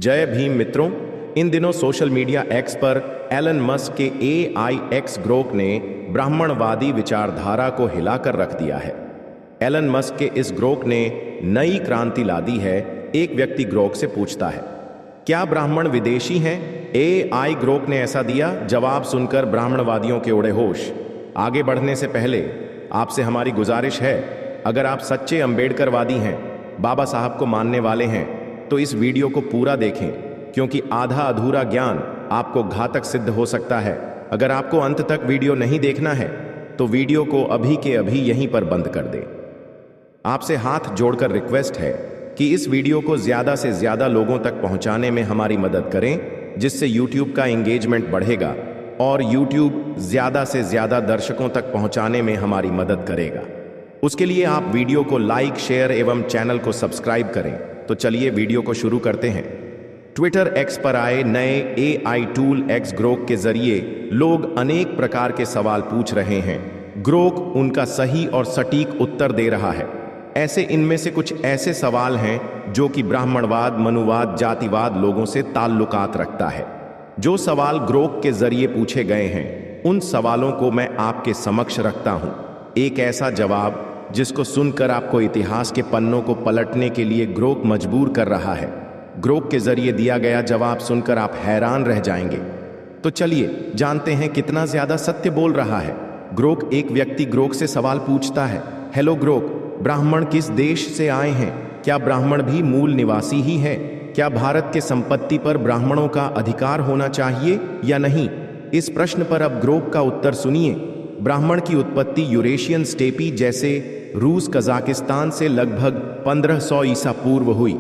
जय भीम मित्रों। इन दिनों सोशल मीडिया एक्स पर एलन मस्क के AIX ग्रोक ने ब्राह्मणवादी विचारधारा को हिलाकर रख दिया है। एलन मस्क के इस ग्रोक ने नई क्रांति ला दी है। एक व्यक्ति ग्रोक से पूछता है, क्या ब्राह्मण विदेशी हैं? AI ग्रोक ने ऐसा दिया जवाब सुनकर ब्राह्मणवादियों के उड़े होश। आगे बढ़ने से पहले आपसे हमारी गुजारिश है, अगर आप सच्चे अंबेडकरवादी हैं, बाबा साहब को मानने वाले हैं, तो इस वीडियो को पूरा देखें, क्योंकि आधा अधूरा ज्ञान आपको घातक सिद्ध हो सकता है। अगर आपको अंत तक वीडियो नहीं देखना है तो वीडियो को अभी के अभी यहीं पर बंद कर दें। आपसे हाथ जोड़कर रिक्वेस्ट है कि इस वीडियो को ज़्यादा से ज़्यादा लोगों तक पहुंचाने में हमारी मदद करें, जिससे YouTube का एंगेजमेंट बढ़ेगा और YouTube ज़्यादा से ज़्यादा दर्शकों तक पहुंचाने में हमारी मदद करेगा। उसके लिए आप वीडियो को लाइक, शेयर एवं चैनल को सब्सक्राइब करें। तो चलिए वीडियो को शुरू करते हैं। ट्विटर एक्स पर आए नए AI टूल X ग्रोक के जरिए लोग अनेक प्रकार के सवाल पूछ रहे हैं। ग्रोक उनका सही और सटीक उत्तर दे रहा है। ऐसे इनमें से कुछ ऐसे सवाल हैं जो कि ब्राह्मणवाद, मनुवाद, जातिवाद लोगों से ताल्लुकात रखता है। जो सवाल ग्रोक के जरिए पूछे गए हैं, उन सवालों को मैं आपके समक्ष रखता हूं। एक ऐसा जवाब जिसको सुनकर आपको इतिहास के पन्नों को पलटने के लिए ग्रोक मजबूर कर रहा है। ग्रोक के जरिए दिया गया जवाब सुनकर आप हैरान रह जाएंगे। तो चलिए जानते हैं कितना ज्यादा सत्य बोल रहा है। ग्रोक एक व्यक्ति ग्रोक से सवाल पूछता है, हेलो ग्रोक, ब्राह्मण किस देश से आए हैं? क्या ब्राह्मण भी मूल निवासी ही है? क्या भारत के संपत्ति पर ब्राह्मणों का अधिकार होना चाहिए या नहीं? इस प्रश्न पर अब ग्रोक का उत्तर सुनिए। ब्राह्मण की उत्पत्ति यूरेशियन स्टेपी जैसे रूस, कजाकिस्तान से लगभग 1500 ईसा पूर्व हुई,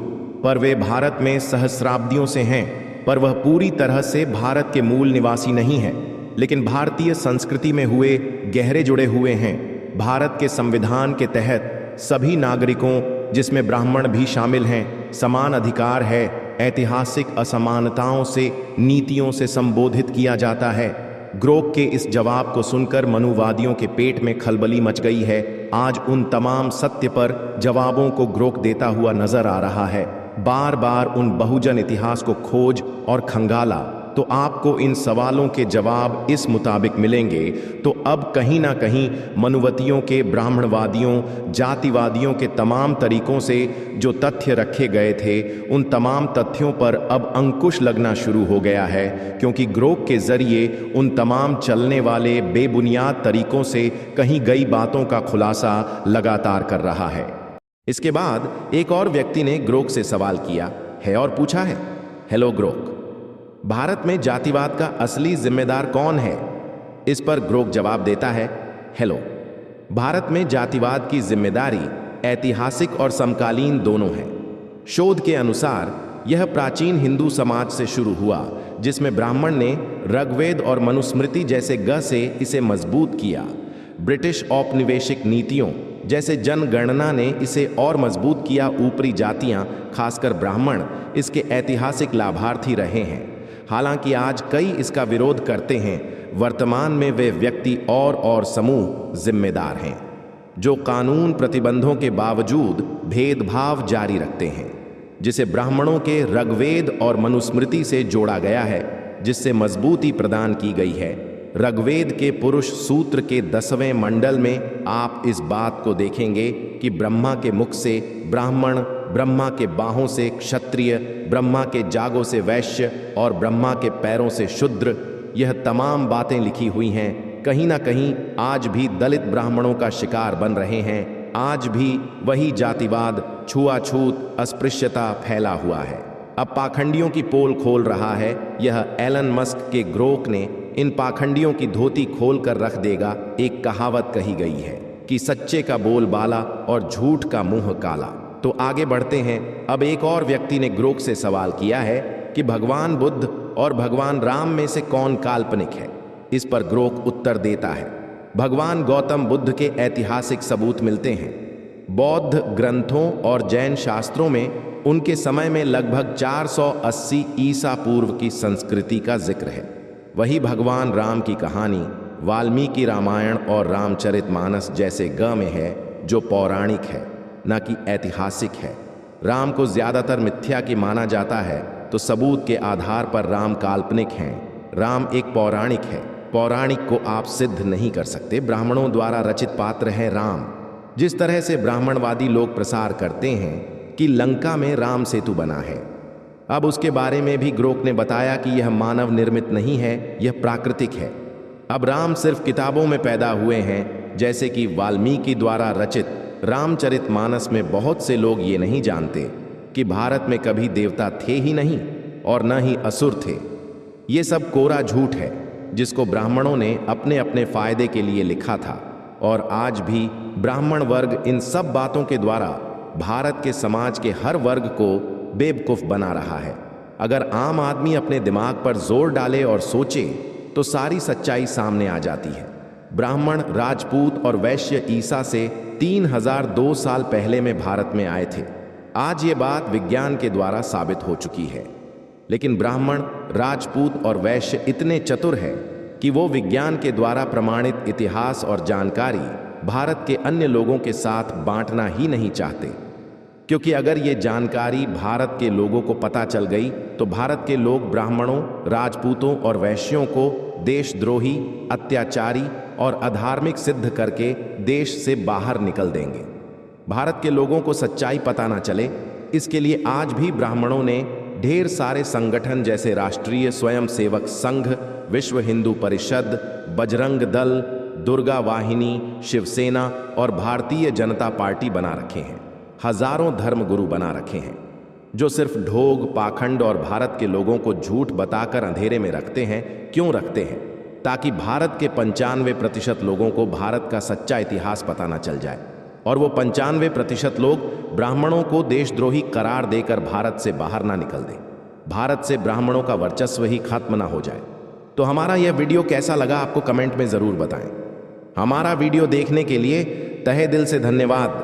पर वे भारत में सहस्राब्दियों से हैं। पर वह पूरी तरह से भारत के मूल निवासी नहीं है, लेकिन भारतीय संस्कृति में हुए गहरे जुड़े हुए हैं। भारत के संविधान के तहत सभी नागरिकों, जिसमें ब्राह्मण भी शामिल हैं, समान अधिकार है। ऐतिहासिक असमानताओं से, नीतियों से संबोधित किया जाता है। ग्रोक के इस जवाब को सुनकर मनुवादियों के पेट में खलबली मच गई है। आज उन तमाम सत्य पर जवाबों को ग्रोक देता हुआ नजर आ रहा है। बार बार उन बहुजन इतिहास को खोज और खंगाला तो आपको इन सवालों के जवाब इस मुताबिक मिलेंगे। तो अब कहीं ना कहीं मनुवादियों के, ब्राह्मणवादियों, जातिवादियों के तमाम तरीकों से जो तथ्य रखे गए थे, उन तमाम तथ्यों पर अब अंकुश लगना शुरू हो गया है, क्योंकि ग्रोक के जरिए उन तमाम चलने वाले बेबुनियाद तरीकों से कहीं गई बातों का खुलासा लगातार कर रहा है। इसके बाद एक और व्यक्ति ने ग्रोक से सवाल किया है और पूछा है, हेलो ग्रोक, भारत में जातिवाद का असली जिम्मेदार कौन है? इस पर ग्रोक जवाब देता है, हेलो, भारत में जातिवाद की जिम्मेदारी ऐतिहासिक और समकालीन दोनों है। शोध के अनुसार यह प्राचीन हिंदू समाज से शुरू हुआ, जिसमें ब्राह्मण ने ऋग्वेद और मनुस्मृति जैसे ग से इसे मजबूत किया। ब्रिटिश औपनिवेशिक नीतियों जैसे जनगणना ने इसे और मजबूत किया। ऊपरी जातियां, खासकर ब्राह्मण, इसके ऐतिहासिक लाभार्थी रहे हैं। हालांकि आज कई इसका विरोध करते हैं, वर्तमान में वे व्यक्ति और समूह जिम्मेदार हैं जो कानून प्रतिबंधों के बावजूद भेदभाव जारी रखते हैं, जिसे ब्राह्मणों के ऋग्वेद और मनुस्मृति से जोड़ा गया है, जिससे मजबूती प्रदान की गई है। ऋग्वेद के पुरुष सूत्र के 10वें मंडल में आप इस बात को देखेंगे कि ब्रह्मा के मुख से ब्राह्मण, ब्रह्मा के बाहों से क्षत्रिय, ब्रह्मा के जागों से वैश्य और ब्रह्मा के पैरों से शूद्र, यह तमाम बातें लिखी हुई हैं। कहीं ना कहीं आज भी दलित ब्राह्मणों का शिकार बन रहे हैं। आज भी वही जातिवाद, छुआछूत, अस्पृश्यता फैला हुआ है। अब पाखंडियों की पोल खोल रहा है। यह एलन मस्क के ग्रोक ने इन पाखंडियों की धोती खोल कर रख देगा। एक कहावत कही गई है कि सच्चे का बोल बाला और झूठ का मुंह काला। तो आगे बढ़ते हैं। अब एक और व्यक्ति ने ग्रोक से सवाल किया है कि भगवान बुद्ध और भगवान राम में से कौन काल्पनिक है? इस पर ग्रोक उत्तर देता है, भगवान गौतम बुद्ध के ऐतिहासिक सबूत मिलते हैं। बौद्ध ग्रंथों और जैन शास्त्रों में उनके समय में लगभग 480 ईसा पूर्व की संस्कृति का जिक्र है। वही भगवान राम की कहानी वाल्मीकि रामायण और रामचरितमानस जैसे ग में है, जो पौराणिक है, न कि ऐतिहासिक है। राम को ज्यादातर मिथ्या की माना जाता है, तो सबूत के आधार पर राम काल्पनिक हैं, राम एक पौराणिक है। पौराणिक को आप सिद्ध नहीं कर सकते, ब्राह्मणों द्वारा रचित पात्र है राम। जिस तरह से ब्राह्मणवादी लोग प्रसार करते हैं कि लंका में राम सेतु बना है, अब उसके बारे में भी ग्रोक ने बताया कि यह मानव निर्मित नहीं है, यह प्राकृतिक है। अब राम सिर्फ किताबों में पैदा हुए हैं, जैसे कि वाल्मीकि द्वारा रचित रामचरितमानस में बहुत से लोग ये नहीं जानते कि भारत में कभी देवता थे ही नहीं और न ही असुर थे। ये सब कोरा झूठ है जिसको ब्राह्मणों ने अपने अपने फायदे के लिए लिखा था, और आज भी ब्राह्मण वर्ग इन सब बातों के द्वारा भारत के समाज के हर वर्ग को बेवकूफ बना रहा है। अगर आम आदमी अपने दिमाग पर जोर डाले और सोचे तो सारी सच्चाई सामने आ जाती है। ब्राह्मण, राजपूत और वैश्य ईसा से 3002 साल पहले में भारत में आए थे। आज ये बात विज्ञान के द्वारा साबित हो चुकी है, लेकिन ब्राह्मण, राजपूत और वैश्य इतने चतुर हैं कि वो विज्ञान के द्वारा प्रमाणित इतिहास और जानकारी भारत के अन्य लोगों के साथ बांटना ही नहीं चाहते, क्योंकि अगर ये जानकारी भारत के लोगों को पता चल गई तो भारत के लोग ब्राह्मणों, राजपूतों और वैश्यों को देशद्रोही, अत्याचारी और अधार्मिक सिद्ध करके देश से बाहर निकल देंगे। भारत के लोगों को सच्चाई पता ना चले, इसके लिए आज भी ब्राह्मणों ने ढेर सारे संगठन जैसे राष्ट्रीय स्वयंसेवक संघ, विश्व हिंदू परिषद, बजरंग दल, दुर्गा वाहिनी, शिवसेना और भारतीय जनता पार्टी बना रखे हैं। हजारों धर्मगुरु बना रखे हैं जो सिर्फ ढोंग, पाखंड और भारत के लोगों को झूठ बताकर अंधेरे में रखते हैं। क्यों रखते हैं? ताकि भारत के 95% लोगों को भारत का सच्चा इतिहास पता ना चल जाए, और वो 95% लोग ब्राह्मणों को देशद्रोही करार देकर भारत से बाहर ना निकल दें, भारत से ब्राह्मणों का वर्चस्व ही खत्म ना हो जाए। तो हमारा यह वीडियो कैसा लगा आपको कमेंट में ज़रूर बताएं। हमारा वीडियो देखने के लिए तहे दिल से धन्यवाद।